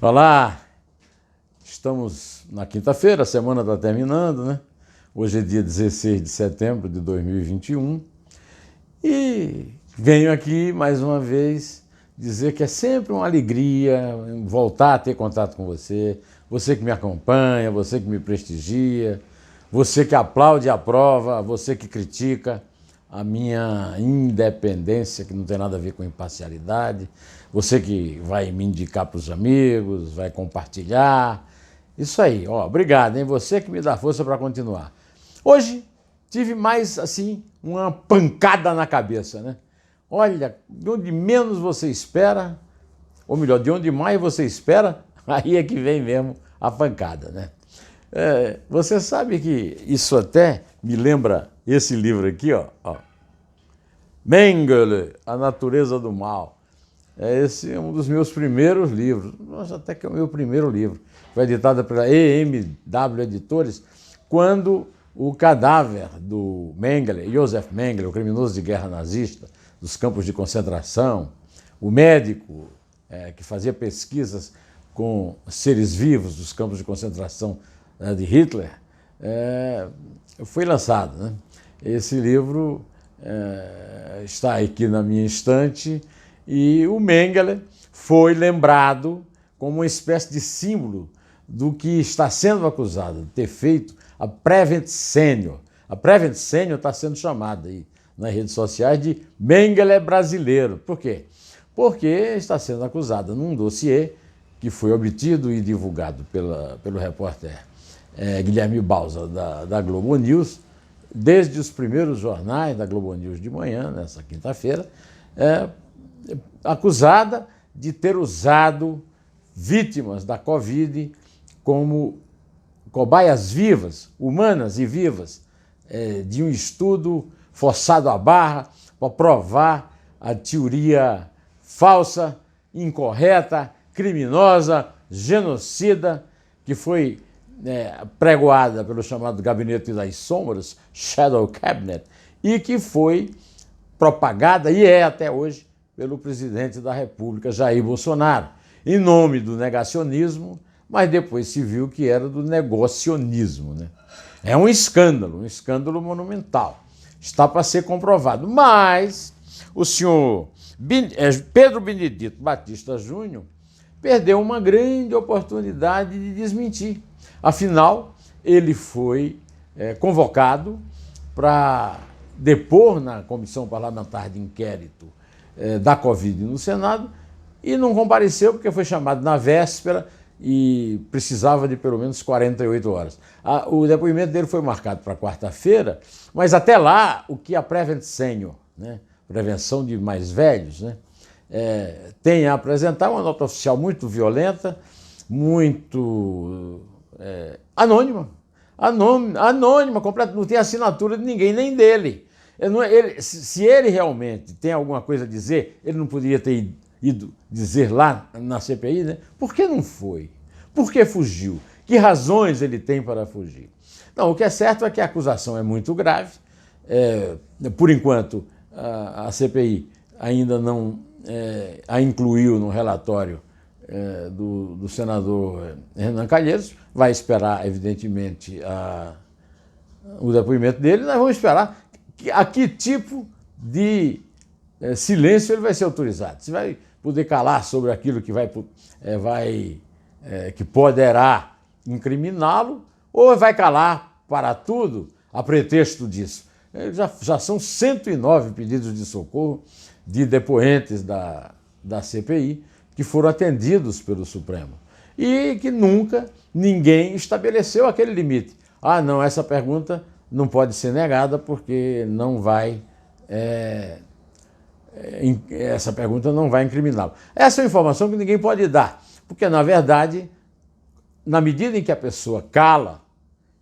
Olá, estamos na quinta-feira, a semana está terminando, né? Hoje é dia 16 de setembro de 2021 e venho aqui mais uma vez dizer que é sempre uma alegria voltar a ter contato com você, você que me acompanha, você que me prestigia, você que aplaude e aprova, você que critica a minha independência, que não tem nada a ver com imparcialidade, você que vai me indicar para os amigos, vai compartilhar. Isso aí, ó, obrigado, hein? Você que me dá força para continuar. Hoje tive mais, assim, uma pancada na cabeça, né? Olha, de onde menos você espera, ou melhor, de onde mais você espera, aí é que vem mesmo a pancada, né? Você sabe que isso até me lembra esse livro aqui, ó. Mengele, A Natureza do Mal. Esse é um dos meus primeiros livros, até que é o meu primeiro livro. Foi editado pela EMW Editores, quando o cadáver do Mengele, Josef Mengele, o criminoso de guerra nazista, dos campos de concentração, o médico que fazia pesquisas com seres vivos dos campos de concentração de Hitler, foi lançado, né? Esse livro está aqui na minha estante e o Mengele foi lembrado como uma espécie de símbolo do que está sendo acusado de ter feito a Prevent Senior. A Prevent Senior está sendo chamada aí nas redes sociais de Mengele brasileiro. Por quê? Porque está sendo acusada num dossiê que foi obtido e divulgado pelo repórter Guilherme Bausa, da Globo News, desde os primeiros jornais da Globo News de manhã, nessa quinta-feira, acusada de ter usado vítimas da Covid como cobaias vivas, humanas e vivas, de um estudo forçado à barra para provar a teoria falsa, incorreta, criminosa, genocida, que foi pregoada pelo chamado Gabinete das Sombras, Shadow Cabinet, e que foi propagada, e é até hoje, pelo presidente da República, Jair Bolsonaro, em nome do negacionismo, mas depois se viu que era do negocionismo, né? É um escândalo monumental. Está para ser comprovado. Mas o senhor Pedro Benedito Batista Júnior perdeu uma grande oportunidade de desmentir. Afinal, ele foi convocado para depor na Comissão Parlamentar de Inquérito da Covid no Senado e não compareceu porque foi chamado na véspera e precisava de pelo menos 48 horas. O depoimento dele foi marcado para quarta-feira, mas até lá o que a Prevent Senior, né, prevenção de mais velhos, né, tem a apresentar uma nota oficial muito violenta, muito anônima, completa, não tem assinatura de ninguém, nem dele. Se ele realmente tem alguma coisa a dizer, ele não poderia ter ido dizer lá na CPI, né? Por que não foi? Por que fugiu? Que razões ele tem para fugir? Não, o que é certo é que a acusação é muito grave. Por enquanto, a CPI ainda não a incluiu no relatório do senador Renan Calheiros. Vai esperar, evidentemente, o depoimento dele. Nós vamos esperar a que tipo de silêncio ele vai ser autorizado. Se vai poder calar sobre aquilo que que poderá incriminá-lo, ou vai calar para tudo a pretexto disso. Já são 109 pedidos de socorro de depoentes da CPI que foram atendidos pelo Supremo e que nunca ninguém estabeleceu aquele limite. Ah, não, essa pergunta não pode ser negada porque não vai... essa pergunta não vai incriminá-lo. Essa é uma informação que ninguém pode dar, porque, na verdade, na medida em que a pessoa cala,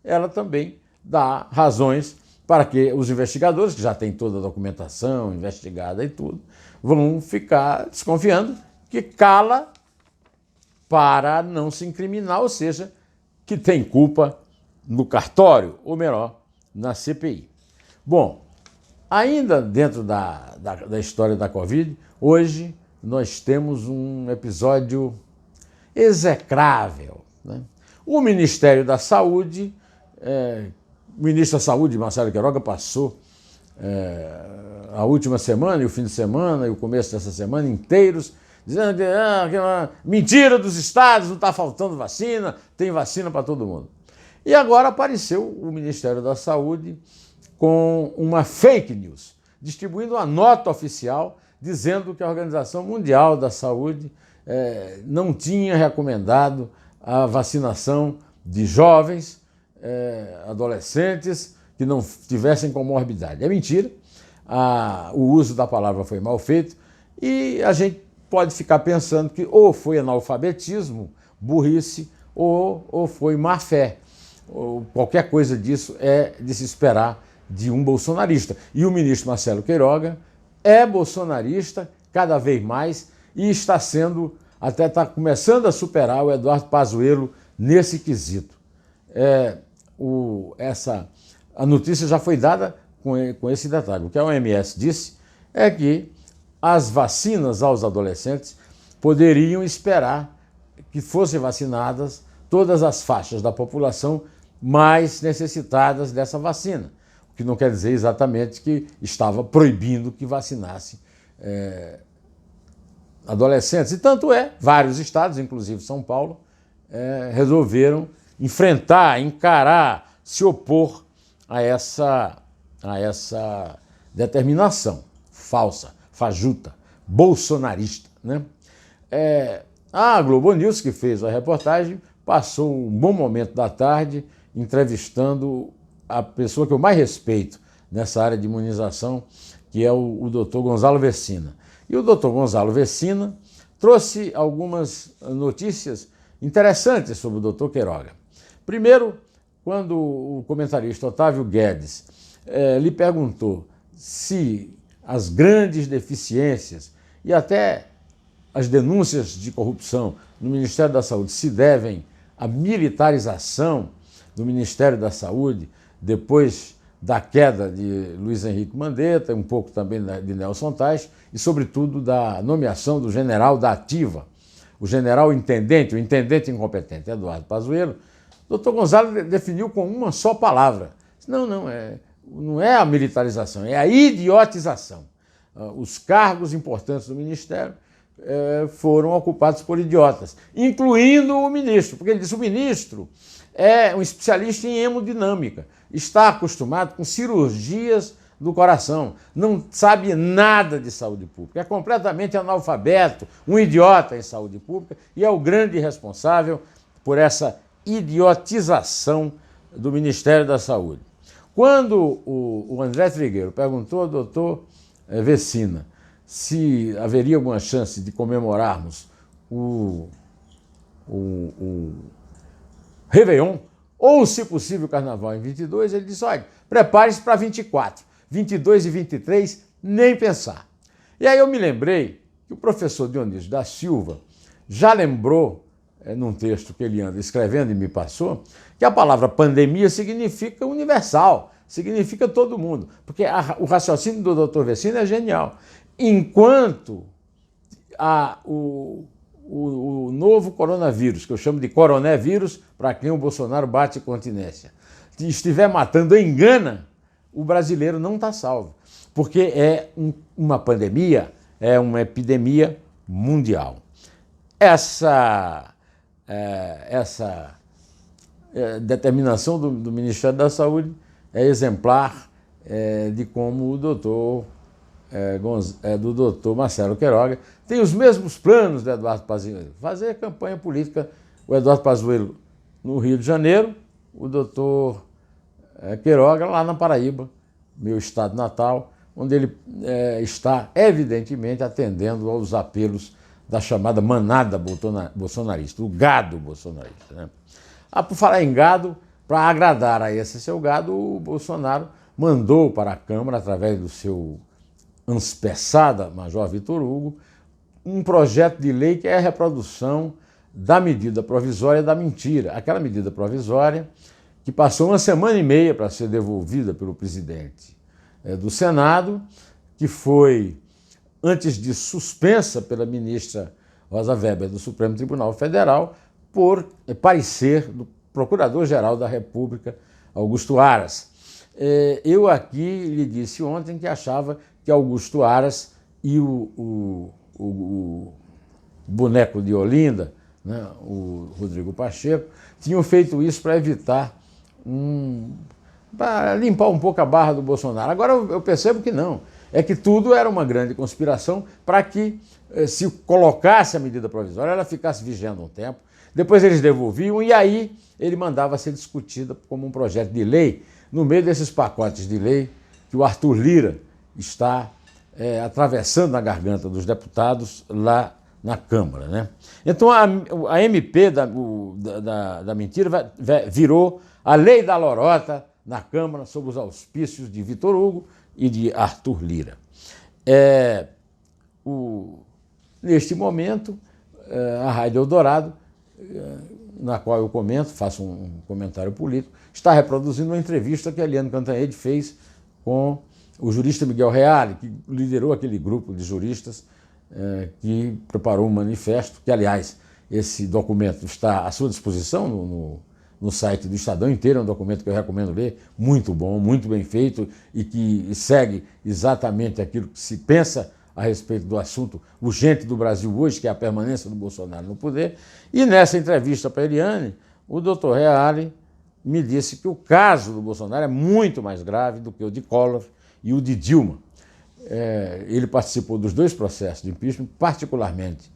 ela também dá razões para que os investigadores, que já têm toda a documentação investigada e tudo, vão ficar desconfiando que cala para não se incriminar, ou seja, que tem culpa no cartório, ou melhor, na CPI. Bom, ainda dentro da história da Covid, hoje nós temos um episódio execrável, né? O Ministério da Saúde, o ministro da Saúde, Marcelo Queiroga, passou a última semana e o fim de semana e o começo dessa semana inteiros dizendo que é mentira dos estados, não está faltando vacina, tem vacina para todo mundo. E agora apareceu o Ministério da Saúde com uma fake news, distribuindo uma nota oficial dizendo que a Organização Mundial da Saúde não tinha recomendado a vacinação de jovens, adolescentes que não tivessem comorbidade. É mentira, o uso da palavra foi mal feito e a gente pode ficar pensando que ou foi analfabetismo, burrice, ou foi má fé. Ou qualquer coisa disso é de se esperar de um bolsonarista. E o ministro Marcelo Queiroga é bolsonarista cada vez mais e está começando a superar o Eduardo Pazuello nesse quesito. A notícia já foi dada com esse detalhe. O que a OMS disse é que as vacinas aos adolescentes poderiam esperar que fossem vacinadas todas as faixas da população mais necessitadas dessa vacina, o que não quer dizer exatamente que estava proibindo que vacinasse adolescentes. E tanto vários estados, inclusive São Paulo, resolveram enfrentar, encarar, se opor a essa determinação falsa, fajuta, bolsonarista, né? A Globo News, que fez a reportagem, passou um bom momento da tarde entrevistando a pessoa que eu mais respeito nessa área de imunização, que é o doutor Gonzalo Vecina. E o doutor Gonzalo Vecina trouxe algumas notícias interessantes sobre o doutor Queiroga. Primeiro, quando o comentarista Otávio Guedes lhe perguntou se as grandes deficiências e até as denúncias de corrupção no Ministério da Saúde se devem à militarização do Ministério da Saúde depois da queda de Luiz Henrique Mandetta, um pouco também de Nelson Tais e, sobretudo, da nomeação do general da Ativa, o general intendente, o intendente incompetente, Eduardo Pazuello. O doutor Gonzalo definiu com uma só palavra. Não é a militarização, é a idiotização. Os cargos importantes do Ministério foram ocupados por idiotas, incluindo o ministro, porque ele disse que o ministro é um especialista em hemodinâmica, está acostumado com cirurgias do coração, não sabe nada de saúde pública, é completamente analfabeto, um idiota em saúde pública e é o grande responsável por essa idiotização do Ministério da Saúde. Quando o André Trigueiro perguntou ao doutor Vecina se haveria alguma chance de comemorarmos o Réveillon, ou, se possível, o Carnaval em 22, ele disse, olha, prepare-se para 24, 22 e 23, nem pensar. E aí eu me lembrei que o professor Dionísio da Silva já lembrou, num texto que ele anda escrevendo e me passou, que a palavra pandemia significa universal, significa todo mundo, porque o raciocínio do doutor Vecina é genial. Enquanto o novo coronavírus, que eu chamo de coronavírus, para quem o Bolsonaro bate continência, estiver matando em Gana, o brasileiro não está salvo, porque é uma pandemia, é uma epidemia mundial. Essa determinação do Ministério da Saúde é exemplar de como o doutor Marcelo Queiroga tem os mesmos planos do Eduardo Pazuello, fazer campanha política, o Eduardo Pazuello no Rio de Janeiro, o doutor Queiroga lá na Paraíba, meu estado natal, onde ele está evidentemente atendendo aos apelos da chamada manada bolsonarista, o gado bolsonarista, né? Por falar em gado, para agradar a esse seu gado, o Bolsonaro mandou para a Câmara, através do seu anspeçada Major Vitor Hugo, um projeto de lei que é a reprodução da medida provisória da mentira. Aquela medida provisória que passou uma semana e meia para ser devolvida pelo presidente do Senado, que foi, antes de suspensa pela ministra Rosa Weber, do Supremo Tribunal Federal, por parecer do Procurador-Geral da República, Augusto Aras. Eu aqui lhe disse ontem que achava que Augusto Aras e o boneco de Olinda, né, o Rodrigo Pacheco, tinham feito isso para evitar para limpar um pouco a barra do Bolsonaro. Agora eu percebo que não. É que tudo era uma grande conspiração para que se colocasse a medida provisória, ela ficasse vigiando um tempo, depois eles devolviam e aí ele mandava ser discutida como um projeto de lei no meio desses pacotes de lei que o Arthur Lira está atravessando a garganta dos deputados lá na Câmara, né? Então a MP da mentira virou a lei da lorota na Câmara sob os auspícios de Vitor Hugo e de Arthur Lira. Neste momento, a Rádio Eldorado, na qual eu comento, faço um comentário político, está reproduzindo uma entrevista que a Eliane Cantanhede fez com o jurista Miguel Reale, que liderou aquele grupo de juristas que preparou um manifesto, que, aliás, esse documento está à sua disposição no site do Estadão inteiro, é um documento que eu recomendo ler, muito bom, muito bem feito e que segue exatamente aquilo que se pensa a respeito do assunto urgente do Brasil hoje, que é a permanência do Bolsonaro no poder. E nessa entrevista para a Eliane, o doutor Reale me disse que o caso do Bolsonaro é muito mais grave do que o de Collor e o de Dilma. Ele participou dos dois processos de impeachment, particularmente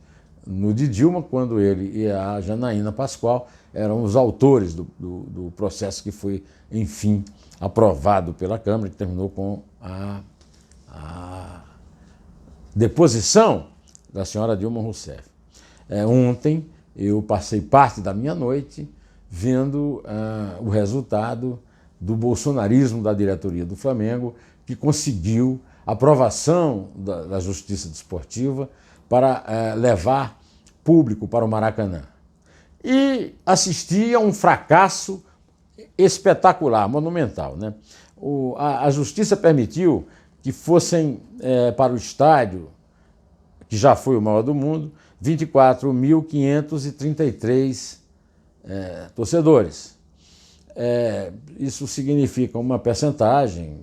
no de Dilma, quando ele e a Janaína Pascoal eram os autores do processo que foi, enfim, aprovado pela Câmara, que terminou com a deposição da senhora Dilma Rousseff. Ontem eu passei parte da minha noite vendo o resultado do bolsonarismo da diretoria do Flamengo, que conseguiu aprovação da Justiça Desportiva para levar público para o Maracanã. E assisti a um fracasso espetacular, monumental, né? A Justiça permitiu que fossem para o estádio, que já foi o maior do mundo, 24.533 torcedores. Isso significa uma percentagem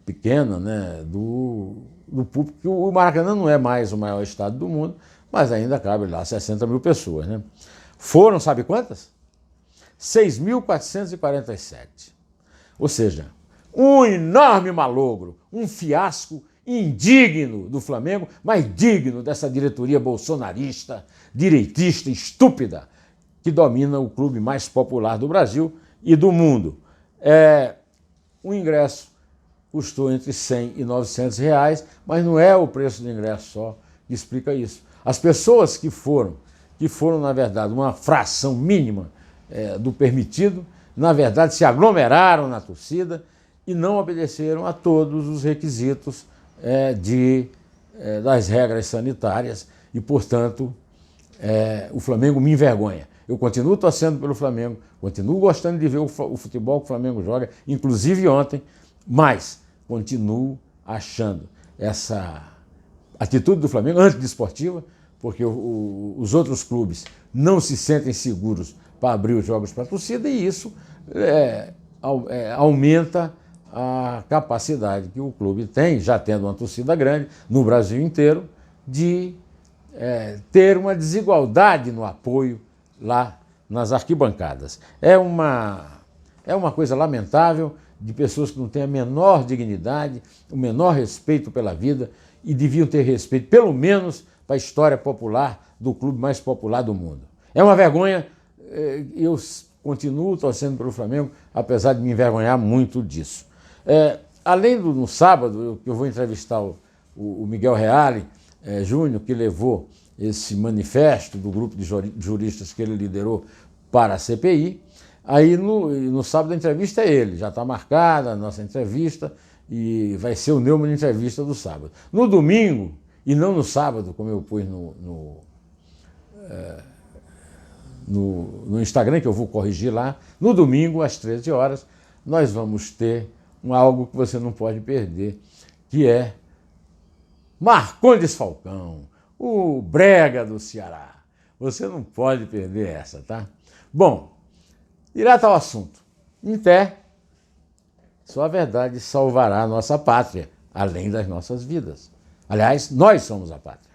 pequena, né, do público. O Maracanã não é mais o maior estádio do mundo, mas ainda cabe lá 60 mil pessoas, né? Foram, sabe quantas? 6.447. Ou seja, um enorme malogro, um fiasco indigno do Flamengo, mas digno dessa diretoria bolsonarista, direitista, estúpida, que domina o clube mais popular do Brasil e do mundo. O ingresso custou entre 100 e 900 reais, mas não é o preço do ingresso só que explica isso. As pessoas que foram, na verdade, uma fração mínima do permitido, na verdade se aglomeraram na torcida e não obedeceram a todos os requisitos das regras sanitárias e, portanto, o Flamengo me envergonha. Eu continuo torcendo pelo Flamengo, continuo gostando de ver o futebol que o Flamengo joga, inclusive ontem, mas continuo achando essa atitude do Flamengo antidesportiva, porque os outros clubes não se sentem seguros para abrir os jogos para a torcida e isso aumenta a capacidade que o clube tem, já tendo uma torcida grande no Brasil inteiro, de ter uma desigualdade no apoio lá nas arquibancadas. É uma coisa lamentável, de pessoas que não têm a menor dignidade, o menor respeito pela vida e deviam ter respeito, pelo menos, para a história popular do clube mais popular do mundo. É uma vergonha, eu continuo torcendo pelo Flamengo, apesar de me envergonhar muito disso. Além do no sábado, eu vou entrevistar o Miguel Reale Júnior, que levou esse manifesto do grupo de juristas que ele liderou para a CPI. Aí no sábado a entrevista é ele, já está marcada a nossa entrevista e vai ser o Neumann entrevista do sábado. No domingo, e não no sábado, como eu pus no Instagram, que eu vou corrigir lá, no domingo, às 13 horas, nós vamos ter algo que você não pode perder, que é Marcondes Falcão, o brega do Ceará. Você não pode perder essa, tá? Bom, direto ao assunto. Em pé, só a verdade salvará a nossa pátria, além das nossas vidas. Aliás, nós somos a pátria.